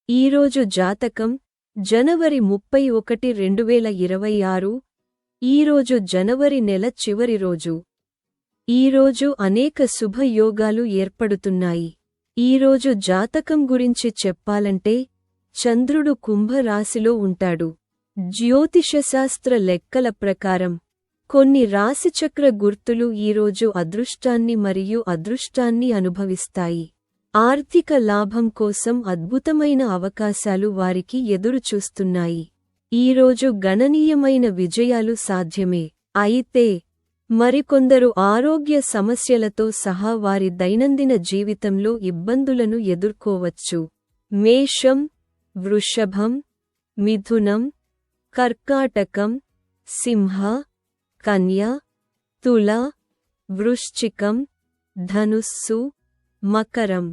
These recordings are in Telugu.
ఈరోజు జాతకం జనవరి 31, 2026. ఈరోజు జనవరి నెల చివరి రోజు. ఈరోజు అనేక శుభయోగాలు ఏర్పడుతున్నాయి. ఈరోజు జాతకం గురించి చెప్పాలంటే చంద్రుడు కుంభ రాశిలో ఉంటాడు. జ్యోతిషశాస్త్ర లెక్కల ప్రకారం కొన్ని రాశిచక్ర గుర్తులు ఈరోజు అదృష్టాన్ని మరియు అదృష్టాన్ని అనుభవిస్తాయి. ఆర్థిక లాభం కోసం అద్భుతమైన అవకాశాలు వారికి ఎదురుచూస్తున్నాయి. ఈరోజు గణనీయమైన విజయాలు సాధ్యమే. అయితే మరికొందరు ఆరోగ్య సమస్యలతో సహా వారి దైనందిన జీవితంలో ఇబ్బందులను ఎదుర్కోవచ్చు. మేషం, వృషభం, మిథునం, కర్కాటకం, సింహ, కన్య, తుల, వృశ్చికం, ధనుస్సు, మకరం,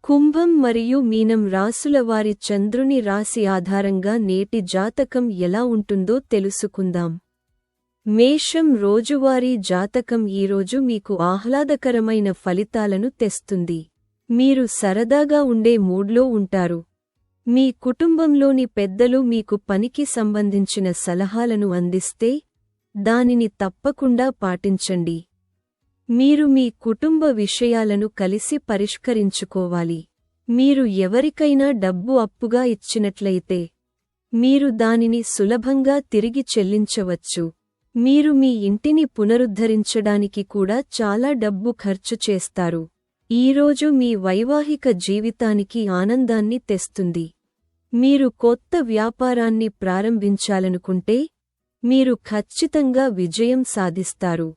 కుంభం మరియు మీనం రాశుల వారి చంద్రుని రాశి ఆధారంగా నేటి జాతకం ఎలా ఉంటుందో తెలుసుకుందాం. మేషం రోజువారీ జాతకం ఈరోజు మీకు ఆహ్లాదకరమైన ఫలితాలను తెస్తుంది. మీరు సరదాగా ఉండే మూడ్లో ఉంటారు. మీ కుటుంబంలోని పెద్దలు మీకు పనికి సంబంధించిన సలహాలను అందిస్తే దానిని తప్పకుండా పాటించండి. మీరు మీ కుటుంబ విషయాలను కలిసి పరిష్కరించుకోవాలి. మీరు ఎవరికైనా డబ్బు అప్పుగా ఇచ్చినట్లయితే మీరు దానిని సులభంగా తిరిగి చెల్లించవచ్చు. మీరు మీ ఇంటిని పునరుద్ధరించడానికి కూడా చాలా డబ్బు ఖర్చు చేస్తారు. ఈరోజు మీ వైవాహిక జీవితానికి ఆనందాన్ని తెస్తుంది. మీరు కొత్త వ్యాపారాన్ని ప్రారంభించాలనుకుంటే మీరు ఖచ్చితంగా విజయం సాధిస్తారు.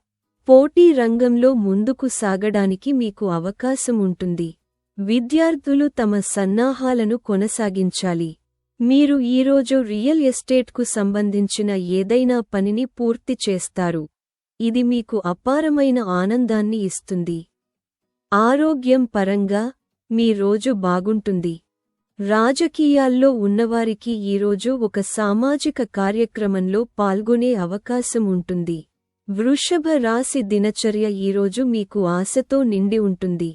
పోటీ రంగంలో ముందుకు సాగడానికి మీకు అవకాశం ఉంటుంది. విద్యార్థులు తమ సన్నాహాలను కొనసాగించాలి. మీరు ఈరోజు రియల్ ఎస్టేట్కు సంబంధించిన ఏదైనా పనిని పూర్తి చేస్తారు. ఇది మీకు అపారమైన ఆనందాన్ని ఇస్తుంది. ఆరోగ్యం పరంగా మీ రోజు బాగుంటుంది. రాజకీయాల్లో ఉన్నవారికి ఈరోజు ఒక సామాజిక కార్యక్రమంలో పాల్గొనే అవకాశం ఉంటుంది. వృషభ రాశి దినచర్య ఈరోజు మీకు ఆశతో నిండి ఉంటుంది.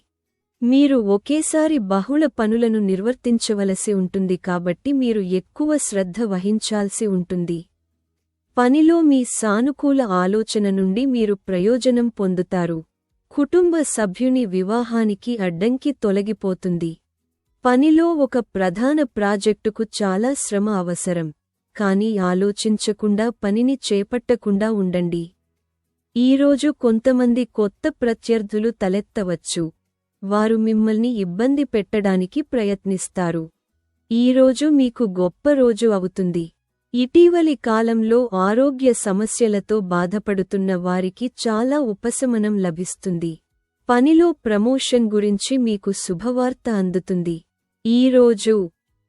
మీరు ఒకేసారి బహుళ పనులను నిర్వర్తించవలసి ఉంటుంది కాబట్టి మీరు ఎక్కువ శ్రద్ధ వహించాల్సి ఉంటుంది. పనిలో మీ సానుకూల ఆలోచన నుండి మీరు ప్రయోజనం పొందుతారు. కుటుంబ సభ్యుని వివాహానికి అడ్డంకి తొలగిపోతుంది. పనిలో ఒక ప్రధాన ప్రాజెక్టుకు చాలా శ్రమ అవసరం. కానీ ఆలోచించకుండా పనిని చేపట్టకుండా ఉండండి. ఈరోజు కొంతమంది కొత్త ప్రత్యర్థులు తలెత్తవచ్చు. వారు మిమ్మల్ని ఇబ్బంది పెట్టడానికి ప్రయత్నిస్తారు. ఈరోజు మీకు గొప్ప రోజు అవుతుంది. ఇటీవలి కాలంలో ఆరోగ్య సమస్యలతో బాధపడుతున్న వారికి చాలా ఉపశమనం లభిస్తుంది. పనిలో ప్రమోషన్ గురించి మీకు శుభవార్త అందుతుంది. ఈరోజు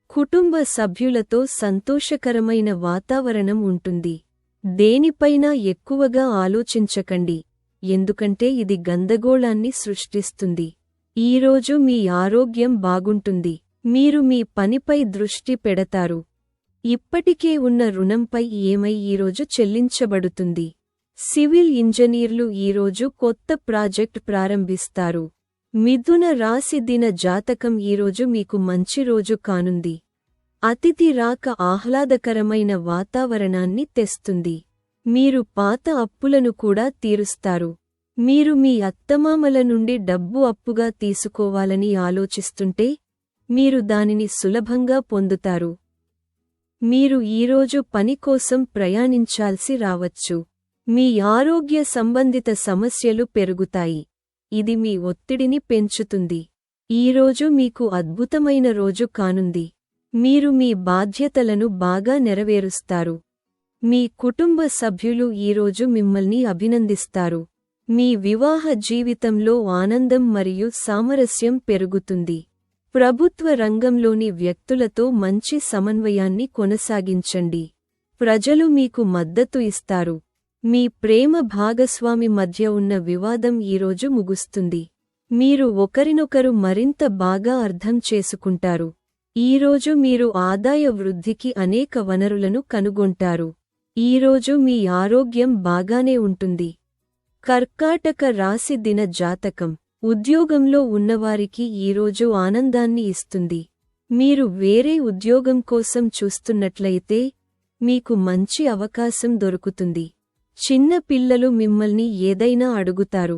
కుటుంబ సభ్యులతో సంతోషకరమైన వాతావరణం ఉంటుంది. దేనిపైనా ఎక్కువగా ఆలోచించకండి, ఎందుకంటే ఇది గందరగోళాన్ని సృష్టిస్తుంది. ఈరోజు మీ ఆరోగ్యం బాగుంటుంది. మీరు మీ పనిపై దృష్టి పెడతారు. ఇప్పటికే ఉన్న రుణంపై ఈఎంఐ ఈరోజు చెల్లించబడుతుంది. సివిల్ ఇంజనీర్లు ఈరోజు కొత్త ప్రాజెక్ట్ ప్రారంభిస్తారు. మిథున రాశి దిన జాతకం ఈరోజు మీకు మంచి రోజు కానుంది. అతిథి రాక ఆహ్లాదకరమైన వాతావరణాన్ని తెస్తుంది. మీరు పాత అప్పులను కూడా తీరుస్తారు. మీరు మీ అత్తమామల నుండి డబ్బు అప్పుగా తీసుకోవాలని ఆలోచిస్తుంటే మీరు దానిని సులభంగా పొందుతారు. మీరు ఈరోజు పని కోసం ప్రయాణించాల్సి రావచ్చు. మీ ఆరోగ్య సంబంధిత సమస్యలు పెరుగుతాయి. ఇది మీ ఒత్తిడిని పెంచుతుంది. ఈరోజు మీకు అద్భుతమైన రోజు కానుంది. మీరు మీ బాధ్యతలను బాగా నెరవేరుస్తారు. మీ కుటుంబ సభ్యులు ఈరోజు మిమ్మల్ని అభినందిస్తారు. మీ వివాహ జీవితంలో ఆనందం మరియు సామరస్యం పెరుగుతుంది. ప్రభుత్వ రంగంలోని వ్యక్తులతో మంచి సమన్వయాన్ని కొనసాగించండి. ప్రజలు మీకు మద్దతు ఇస్తారు. మీ ప్రేమ భాగస్వామి మధ్య ఉన్న వివాదం ఈరోజు ముగుస్తుంది. మీరు ఒకరినొకరు మరింత బాగా అర్థం చేసుకుంటారు. ఈరోజు మీరు ఆదాయ వృద్ధికి అనేక వనరులను కనుగొంటారు. ఈరోజు మీ ఆరోగ్యం బాగానే ఉంటుంది. కర్కాటక రాశి దిన జాతకం ఉద్యోగంలో ఉన్నవారికి ఈరోజు ఆనందాన్ని ఇస్తుంది. మీరు వేరే ఉద్యోగం కోసం చూస్తున్నట్లయితే మీకు మంచి అవకాశం దొరుకుతుంది. చిన్న పిల్లలు మిమ్మల్ని ఏదైనా అడుగుతారు.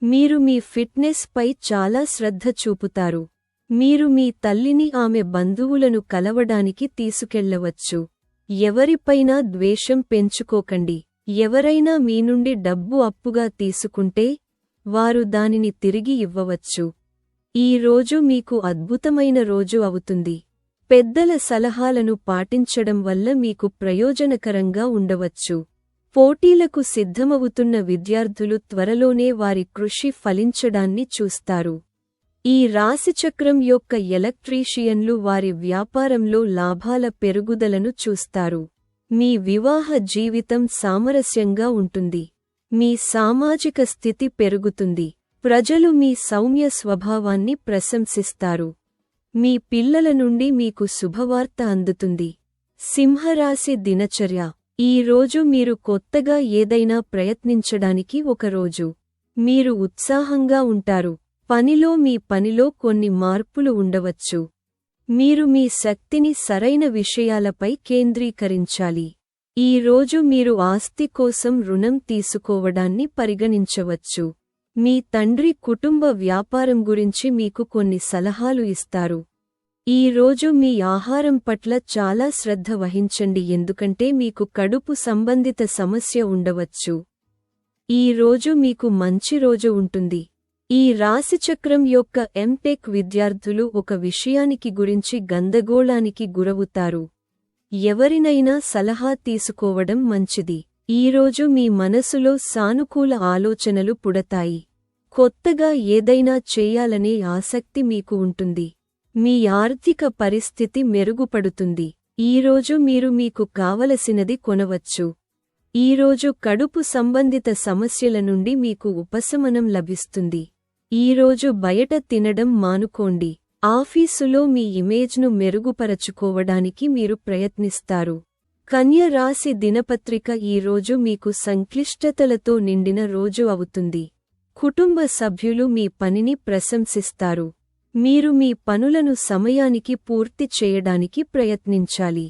మీరు మీ ఫిట్నెస్ పై చాలా శ్రద్ధ చూపుతారు. మీరు మీ తల్లిని ఆమె బంధువులను కలవడానికి తీసుకెళ్లవచ్చు. ఎవరిపైనా ద్వేషం పెంచుకోకండి. ఎవరైనా మీ నుండి డబ్బు అప్పుగా తీసుకుంటే వారు దానిని తిరిగి ఇవ్వవచ్చు. ఈ రోజు మీకు అద్భుతమైన రోజు అవుతుంది. పెద్దల సలహాలను పాటించడం వల్ల మీకు ప్రయోజనకరంగా ఉండవచ్చు. పోటీలకు సిద్ధమవుతున్న విద్యార్థులు త్వరలోనే వారి కృషి ఫలించడాన్ని చూస్తారు. ఈ రాశిచక్రం యొక్క ఎలక్ట్రీషియన్లు వారి వ్యాపారంలో లాభాల పెరుగుదలను చూస్తారు. మీ వివాహ జీవితం సామరస్యంగా ఉంటుంది. మీ సామాజిక స్థితి పెరుగుతుంది. ప్రజలు మీ సౌమ్య స్వభావాన్ని ప్రశంసిస్తారు. మీ పిల్లల నుండి మీకు శుభవార్త అందుతుంది. సింహరాశి దినచర్య. ఈ రోజు మీరు కొత్తగా ఏదైనా ప్రయత్నించడానికి ఒక రోజు. మీరు ఉత్సాహంగా ఉంటారు. మీ పనిలో కొన్ని మార్పులు ఉండవచ్చు. మీరు మీ శక్తిని సరైన విషయాలపై కేంద్రీకరించాలి. ఈ రోజు మీరు ఆస్తి కోసం రుణం తీసుకోవడాన్ని పరిగణించవచ్చు. మీ తండ్రి కుటుంబ వ్యాపారం గురించి మీకు కొన్ని సలహాలు ఇస్తారు. ఈ రోజు మీ ఆహారం పట్ల చాలా శ్రద్ధ వహించండి, ఎందుకంటే మీకు కడుపు సంబంధిత సమస్య ఉండవచ్చు. ఈ రోజు మీకు మంచి రోజు ఉంటుంది. ఈ రాశిచక్రం యొక్క ఎంటెక్ విద్యార్థులు ఒక విషయానికి గురించి గందరగోళానికి గురవుతారు. ఎవరినైనా సలహా తీసుకోవడం మంచిది. ఈరోజు మీ మనసులో సానుకూల ఆలోచనలు పుడతాయి. కొత్తగా ఏదైనా చేయాలనే ఆసక్తి మీకు ఉంటుంది. మీ ఆర్థిక పరిస్థితి మెరుగుపడుతుంది. ఈరోజు మీరు మీకు కావలసినది కొనవచ్చు. ఈరోజు కడుపు సంబంధిత సమస్యల నుండి మీకు ఉపశమనం లభిస్తుంది. ఈరోజు బయట తినడం మానుకోండి. ఆఫీసులో మీ ఇమేజ్ను మెరుగుపరచుకోవడానికి మీరు ప్రయత్నిస్తారు. కన్య రాశి దినపత్రిక. ఈరోజు మీకు సంక్లిష్టతలతో నిండిన రోజు అవుతుంది. కుటుంబ సభ్యులు మీ పనిని ప్రశంసిస్తారు. మీరు మీ పనులను సమయానికి పూర్తి చేయడానికి ప్రయత్నించాలి.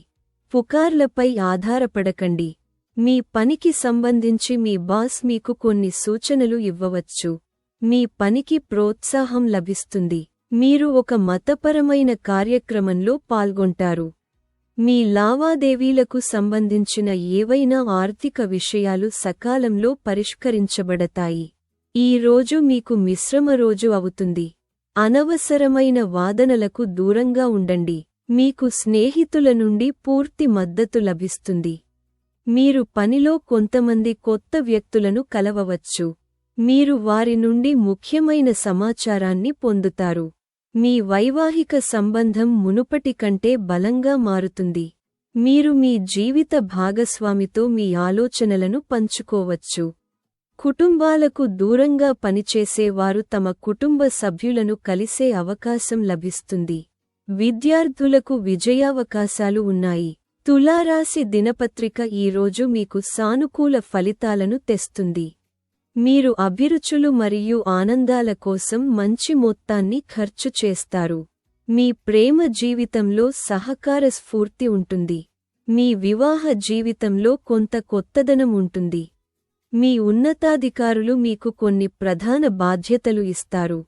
పుకార్లపై ఆధారపడకండి. మీ పనికి సంబంధించి మీ బాస్ మీకు కొన్ని సూచనలు ఇవ్వవచ్చు. మీ పనికి ప్రోత్సాహం లభిస్తుంది. మీరు ఒక మతపరమైన కార్యక్రమంలో పాల్గొంటారు. మీ లావాదేవీలకు సంబంధించిన ఏవైనా ఆర్థిక విషయాలు సకాలంలో పరిష్కరించబడతాయి. ఈ రోజు మీకు మిశ్రమ రోజు అవుతుంది. అనవసరమైన వాదనలకు దూరంగా ఉండండి. మీకు స్నేహితుల నుండి పూర్తి మద్దతు లభిస్తుంది. మీరు పనిలో కొంతమంది కొత్త వ్యక్తులను కలవవచ్చు. మీరు వారి నుండి ముఖ్యమైన సమాచారాన్ని పొందుతారు. మీ వైవాహిక సంబంధం మునుపటి కంటే బలంగా మారుతుంది. మీరు మీ జీవిత భాగస్వామితో మీ ఆలోచనలను పంచుకోవచ్చు. కుటుంబాలకు దూరంగా పనిచేసే వారు తమ కుటుంబ సభ్యులను కలిసే అవకాశం లభిస్తుంది. విద్యార్థులకు విజయావకాశాలు ఉన్నాయి. తులారాశి దినపత్రిక. ఈరోజు మీకు సానుకూల ఫలితాలను తెస్తుంది. మీరు అభిరుచులు మరియు ఆనందాల కోసం మంచి మొత్తాన్ని ఖర్చు చేస్తారు. మీ ప్రేమ జీవితంలో సహకార స్ఫూర్తి ఉంటుంది. మీ వివాహ జీవితంలో కొంత కొత్తదనం ఉంటుంది. మీ ఉన్నతాధికారులు మీకు కొన్ని ప్రధాన బాధ్యతలు ఇస్తారు.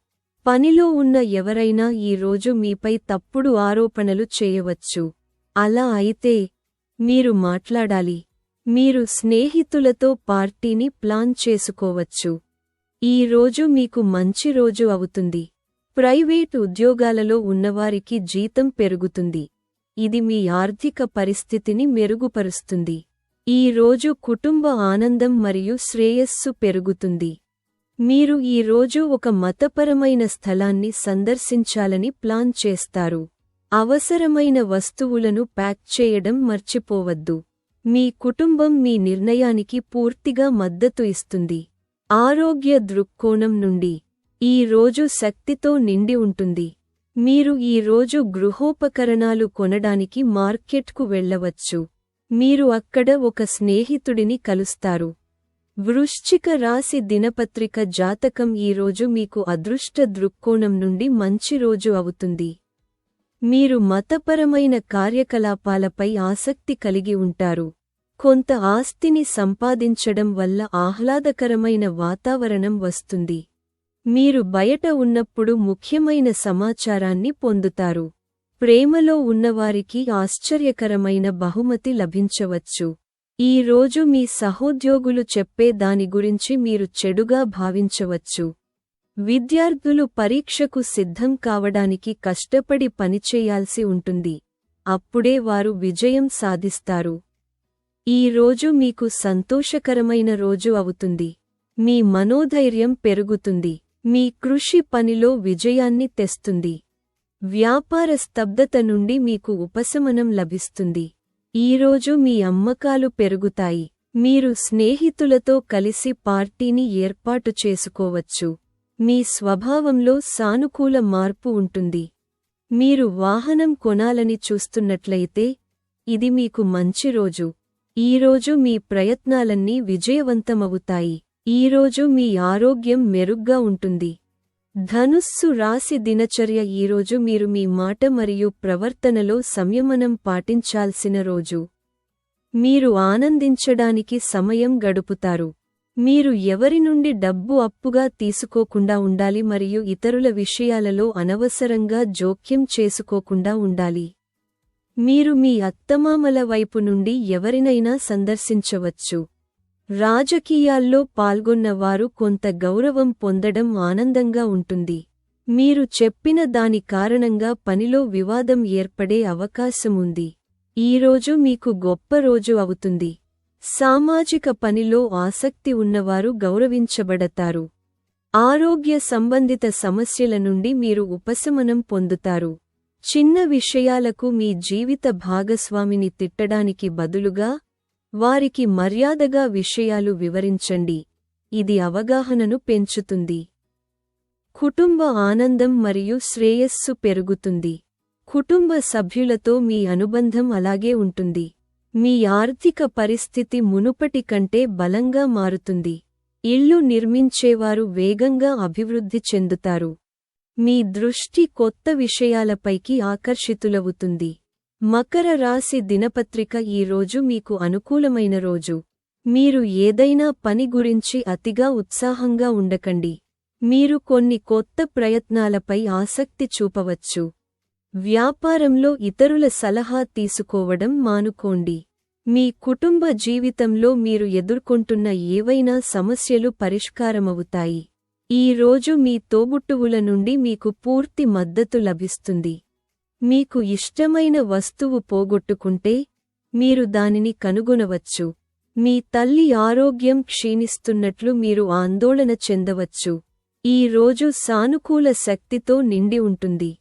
పనిలో ఉన్న ఎవరైనా ఈ రోజు మీపై తప్పుడు ఆరోపణలు చేయవచ్చు. అలా అయితే మీరు మాట్లాడాలి. మీరు స్నేహితులతో పార్టీని ప్లాన్ చేసుకోవచ్చు. ఈ రోజు మీకు మంచి రోజు అవుతుంది. ప్రైవేట్ ఉద్యోగాలలో ఉన్నవారికి జీతం పెరుగుతుంది. ఇది మీ ఆర్థిక పరిస్థితిని మెరుగుపరుస్తుంది. ఈ రోజు కుటుంబ ఆనందం మరియు శ్రేయస్సు పెరుగుతుంది. మీరు ఈ రోజు ఒక మతపరమైన స్థలాన్ని సందర్శించాలని ప్లాన్ చేస్తారు. అవసరమైన వస్తువులను ప్యాక్ చేయడం మర్చిపోవద్దు. మీ కుటుంబం మీ నిర్ణయానికి పూర్తిగా మద్దతు ఇస్తుంది. ఆరోగ్య దృక్కోణం నుండి ఈ రోజు శక్తితో నిండి ఉంటుంది. మీరు ఈ రోజు గృహోపకరణాలు కొనడానికి మార్కెట్కు వెళ్ళవచ్చు. మీరు అక్కడ ఒక స్నేహితుడిని కలుస్తారు. వృశ్చిక రాశి దినపత్రిక జాతకం. ఈరోజు మీకు అదృష్ట దృక్కోణం నుండి మంచి రోజు అవుతుంది. మీరు మతపరమైన కార్యకలాపాలపై ఆసక్తి కలిగి ఉంటారు. కొంత ఆస్తిని సంపాదించడం వల్ల ఆహ్లాదకరమైన వాతావరణం వస్తుంది. మీరు బయట ఉన్నప్పుడు ముఖ్యమైన సమాచారాన్ని పొందుతారు. ప్రేమలో ఉన్నవారికి ఆశ్చర్యకరమైన బహుమతి లభించవచ్చు. ఈ రోజు మీ సహోద్యోగులు చెప్పే దాని గురించి మీరు చెడుగా భావించవచ్చు. విద్యార్థులు పరీక్షకు సిద్ధం కావడానికి కష్టపడి పనిచేయాల్సి ఉంటుంది. అప్పుడే వారు విజయం సాధిస్తారు. ఈ రోజు మీకు సంతోషకరమైన రోజు అవుతుంది. మీ మనోధైర్యం పెరుగుతుంది. మీ కృషి పనిలో విజయాన్ని తెస్తుంది. వ్యాపార స్తబ్దత నుండి మీకు ఉపశమనం లభిస్తుంది. ఈరోజు మీ అమ్మకాలు పెరుగుతాయి. మీరు స్నేహితులతో కలిసి పార్టీని ఏర్పాటు చేసుకోవచ్చు. మీ స్వభావంలో సానుకూల మార్పు ఉంటుంది. మీరు వాహనం కొనాలని చూస్తున్నట్లయితే ఇది మీకు మంచి రోజు. ఈరోజు మీ ప్రయత్నాలన్నీ విజయవంతమవుతాయి. ఈరోజు మీ ఆరోగ్యం మెరుగ్గా ఉంటుంది. ధనుస్సు రాశి దినచర్య. ఈరోజు మీరు మీ మాట మరియు ప్రవర్తనలో సంయమనం పాటించాల్సిన రోజు. మీరు ఆనందించడానికి సమయం గడుపుతారు. మీరు ఎవరి నుండి డబ్బు అప్పుగా తీసుకోకుండా ఉండాలి మరియు ఇతరుల విషయాలలో అనవసరంగా జోక్యం చేసుకోకుండా ఉండాలి. మీరు మీ అత్తమామల వైపు నుండి ఎవరినైనా సందర్శించవచ్చు. రాజకీయాల్లో పాల్గొన్నవారు కొంత గౌరవం పొందడం ఆనందంగా ఉంటుంది. మీరు చెప్పిన దాని కారణంగా పనిలో వివాదం ఏర్పడే అవకాశముంది. ఈరోజు మీకు గొప్ప రోజు అవుతుంది. సామాజిక పనిలో ఆసక్తి ఉన్నవారు గౌరవించబడతారు. ఆరోగ్య సంబంధిత సమస్యల నుండి మీరు ఉపశమనం పొందుతారు. చిన్న విషయాలకు మీ జీవిత భాగస్వామిని తిట్టడానికి బదులుగా వారికి మర్యాదగా విషయాలు వివరించండి. ఇది అవగాహనను పెంచుతుంది. కుటుంబ ఆనందం మరియు శ్రేయస్సు పెరుగుతుంది. కుటుంబ సభ్యులతో మీ అనుబంధం అలాగే ఉంటుంది. మీ ఆర్థిక పరిస్థితి మునుపటి కంటే బలంగా మారుతుంది. ఇళ్ళు నిర్మించేవారు వేగంగా అభివృద్ధి చెందుతారు. మీ దృష్టి కొత్త విషయాలపైకి ఆకర్షితులవుతుంది. మకర రాశి దినపత్రిక. ఈ రోజు మీకు అనుకూలమైన రోజు. మీరు ఏదైనా పని గురించి అతిగా ఉత్సాహంగా ఉండకండి. మీరు కొన్ని కొత్త ప్రయత్నాలపై ఆసక్తి చూపవచ్చు. వ్యాపారంలో ఇతరుల సలహా తీసుకోవడం మానుకోండి. మీ కుటుంబ జీవితంలో మీరు ఎదుర్కొంటున్న ఏవైనా సమస్యలు పరిష్కారమవుతాయి. ఈ రోజు మీ తోబుట్టువుల నుండి మీకు పూర్తి మద్దతు లభిస్తుంది. మీకు ఇష్టమైన వస్తువు పోగొట్టుకుంటే మీరు దానిని కనుగొనవచ్చు. మీ తల్లి ఆరోగ్యం క్షీణిస్తున్నట్లు మీరు ఆందోళన చెందవచ్చు. ఈ రోజు సానుకూల శక్తితో నిండి ఉంటుంది.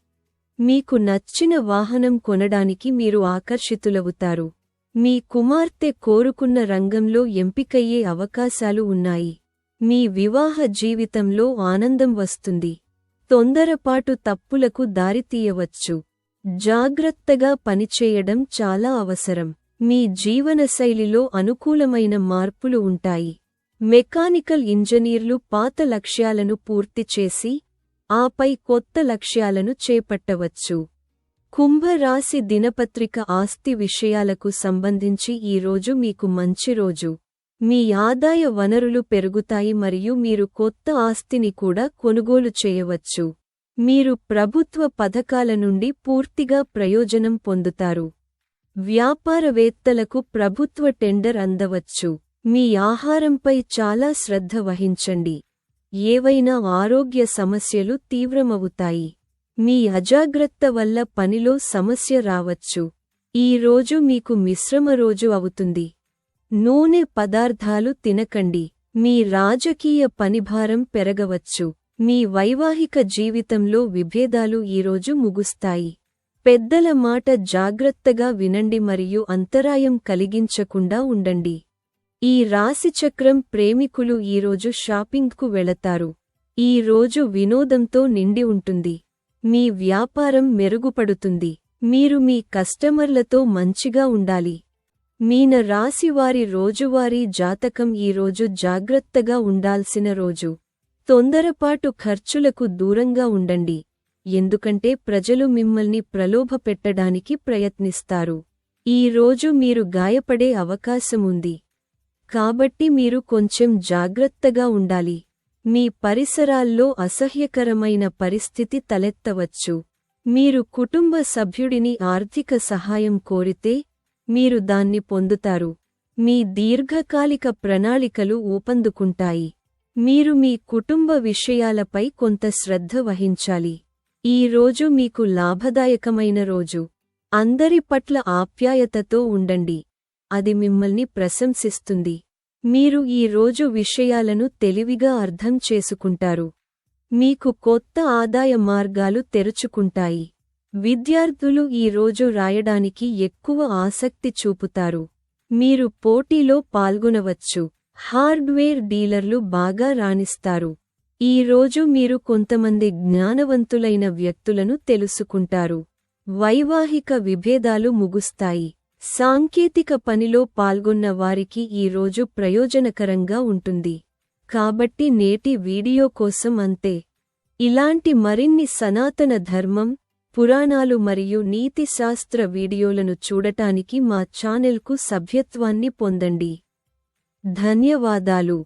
మీకు నచ్చిన వాహనం కొనడానికి మీరు ఆకర్షితులవుతారు. మీ కుమార్తె కోరుకున్న రంగంలో ఎంపికయ్యే అవకాశాలు ఉన్నాయి. మీ వివాహ జీవితంలో ఆనందం వస్తుంది. తొందరపాటు తప్పులకు దారితీయవచ్చు. జాగ్రత్తగా పనిచేయడం చాలా అవసరం. మీ జీవనశైలిలో అనుకూలమైన మార్పులు ఉంటాయి. మెకానికల్ ఇంజనీర్లు పాత లక్ష్యాలను పూర్తి చేసి ఆపై కొత్త లక్ష్యాలను చేపట్టవచ్చు. కుంభరాశి దినపత్రిక. ఆస్తి విషయాలకు సంబంధించి ఈ రోజు మీకు మంచి రోజు. మీ ఆదాయ వనరులు పెరుగుతాయి మరియు మీరు కొత్త ఆస్తిని కూడా కొనుగోలు చేయవచ్చు. మీరు ప్రభుత్వ పథకాల నుండి పూర్తిగా ప్రయోజనం పొందుతారు. వ్యాపారవేత్తలకు ప్రభుత్వ టెండర్ అందవచ్చు. మీ ఆహారంపై చాలా శ్రద్ధ వహించండి. ఏవైనా ఆరోగ్య సమస్యలు తీవ్రమవుతాయి. మీ అజాగ్రత్త వల్ల పనిలో సమస్య రావచ్చు. ఈ రోజు మీకు మిశ్రమ రోజు అవుతుంది. నూనె పదార్థాలు తినకండి. మీ రాజకీయ పనిభారం పెరగవచ్చు. మీ వైవాహిక జీవితంలో విభేదాలు ఈరోజు ముగుస్తాయి. పెద్దల మాట జాగ్రత్తగా వినండి మరియు అంతరాయం కలిగించకుండా ఉండండి. ఈ రాశిచక్రం ప్రేమికులు ఈరోజు షాపింగ్కు వెళతారు. ఈ రోజు వినోదంతో నిండి ఉంటుంది. మీ వ్యాపారం మెరుగుపడుతుంది. మీరు మీ కస్టమర్లతో మంచిగా ఉండాలి. మీన రాశివారి రోజువారీ జాతకం. ఈరోజు జాగ్రత్తగా ఉండాల్సిన రోజు. తొందరపాటు ఖర్చులకు దూరంగా ఉండండి. ఎందుకంటే ప్రజలు మిమ్మల్ని ప్రలోభపెట్టడానికి ప్రయత్నిస్తారు. ఈ రోజు మీరు గాయపడే అవకాశముంది. కాబట్టి మీరు కొంచెం జాగ్రత్తగా ఉండాలి. మీ పరిసరాల్లో అసహ్యకరమైన పరిస్థితి తలెత్తవచ్చు. మీరు కుటుంబ సభ్యుడిని ఆర్థిక సహాయం కోరితే మీరు దాన్ని పొందుతారు. మీ దీర్ఘకాలిక ప్రణాళికలు ఊపందుకుంటాయి. మీరు మీ కుటుంబ విషయాలపై కొంత శ్రద్ధ వహించాలి. ఈ రోజు మీకు లాభదాయకమైన రోజు. అందరి పట్ల ఆప్యాయతతో ఉండండి. అది మిమ్మల్ని ప్రశంసిస్తుంది. మీరు ఈ రోజు విషయాలను తెలివిగా అర్థం చేసుకుంటారు. మీకు కొత్త ఆదాయ మార్గాలు తెరుచుకుంటాయి. విద్యార్థులు ఈ రోజు రాయడానికి ఎక్కువ ఆసక్తి చూపుతారు. మీరు పోటీలో పాల్గొనవచ్చు. హార్డ్వేర్ డీలర్లు బాగా రాణిస్తారు. ఈ రోజు మీరు కొంతమంది జ్ఞానవంతులైన వ్యక్తులను తెలుసుకుంటారు. వైవాహిక విభేదాలు ముగుస్తాయి. సాంకేతిక పనిలో పాల్గొన్న వారికి ఈ రోజు ప్రయోజనకరంగా ఉంటుంది. కాబట్టి నేటి వీడియో కోసం అంతే. ఇలాంటి మరిన్ని సనాతన ధర్మం, పురాణాలు మరియు నీతిశాస్త్ర వీడియోలను చూడటానికి మా ఛానెల్కు సభ్యత్వాన్ని పొందండి. ధన్యవాదాలు.